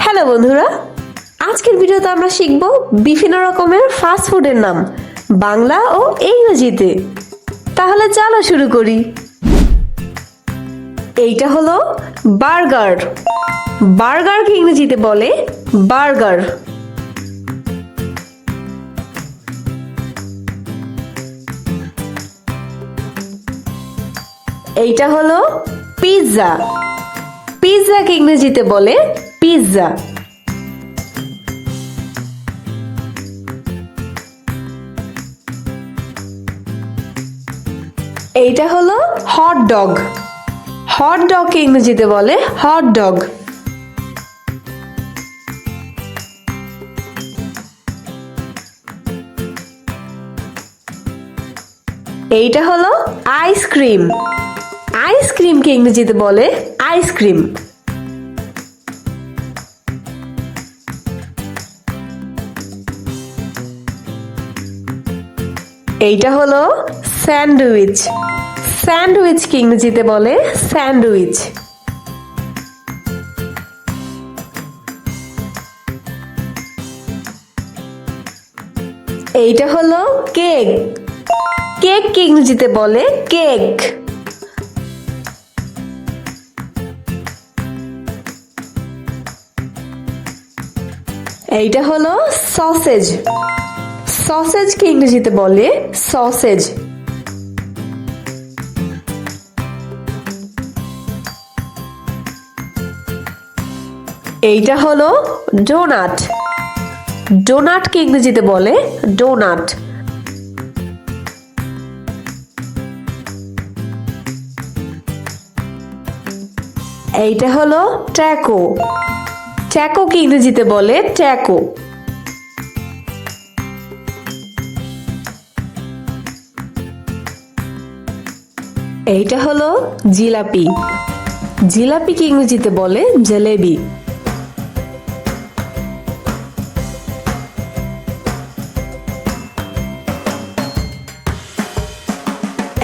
Hello বন্ধুরা, আজকের ভিডিওতে আমরা শিখব বিভিন্ন রকমের ফাস্ট ফুডের নাম বাংলা ও ইংরেজিতে। তাহলে চলো শুরু করি। এইটা হলো বার্গার। বার্গারকে ইংরেজিতে বলে বার্গার। এইটা হলো পিৎজা। পিৎজাকে ইংরেজিতে বলে পিৎজা। এইটা হলো হট ডগ। হট ডগকে ইংরেজিতে বলে হট ডগ। এইটা হলো আইসক্রিম। আইসক্রিমকে ইংরেজিতে বলে আইসক্রিম। এইটা হলো স্যান্ডউইচ। স্যান্ডউইচকে ইংরেজিতে বলে স্যান্ডউইচ। এইটা হলো কেক। কেককে ইংরেজিতে বলে কেক। এইটা হলো সসেজ। সসেজকে ইংরেজিতে বলে সসেজ। এইটা হলো ডোনাট। ডোনাটকে ইংরেজিতে বলে ডোনাট। এইটা হলো ট্যাকো। ট্যাকোকে ইংরেজিতে বলে ট্যাকো। এইটা হলো জিলাপি। জিলাপিকে ইংরেজিতে বলে জলেবি।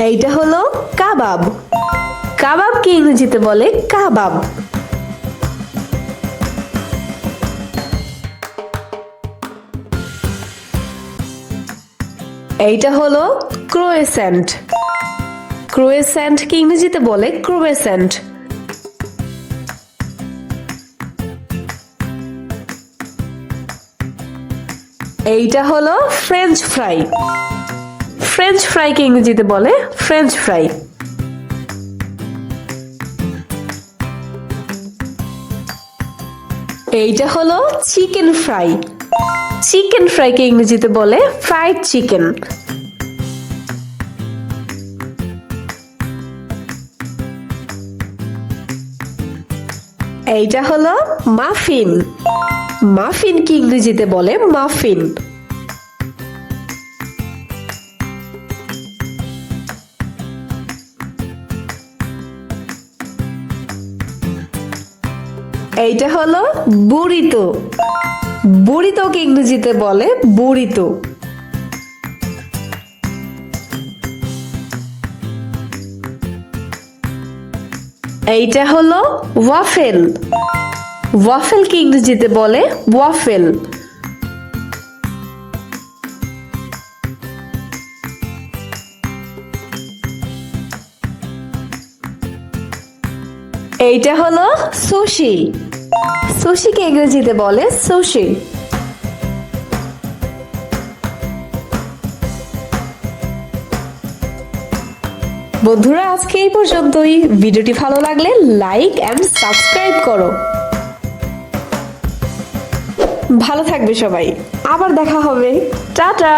এইটা হলো কাবাব। কাবাবকে ইংরেজিতে বলে কাবাব। এইটা হলো ক্রোয়েসেন্ট। ক্রোয়েসেন্টকে ইংরেজিতে বলে ক্রোয়েসেন্ট। এইটা হলো ফ্রেঞ্চ ফ্রাই। ফ্রেঞ্চ ফ্রাইকে ইংরেজিতে বলে ফ্রেঞ্চ ফ্রাই। এইটা হলো চিকেন ফ্রাই। চিকেন ফ্রাইকে ইংরেজিতে বলে ফ্রাইড চিকেন। এইটা হলো মাফিন। মাফিনকে ইংরেজিতে বলে মাফিন। এইটা হলো বুরিতো। বুরিতোকে ইংরেজিতে বলে বুরিতো। এইটা হলো ওয়াফেল। ওয়াফেলকে ইংরেজিতে বলে ওয়াফেল। এইটা হলো সুশি। সুশিকে ইংরেজিতে বলে সুশি। বন্ধুরা, আজকে এই পর্যন্তই। ভিডিওটি ভালো লাগলে লাইক এন্ড সাবস্ক্রাইব করো। ভালো থাকবে সবাই। আবার দেখা হবে। টাটা।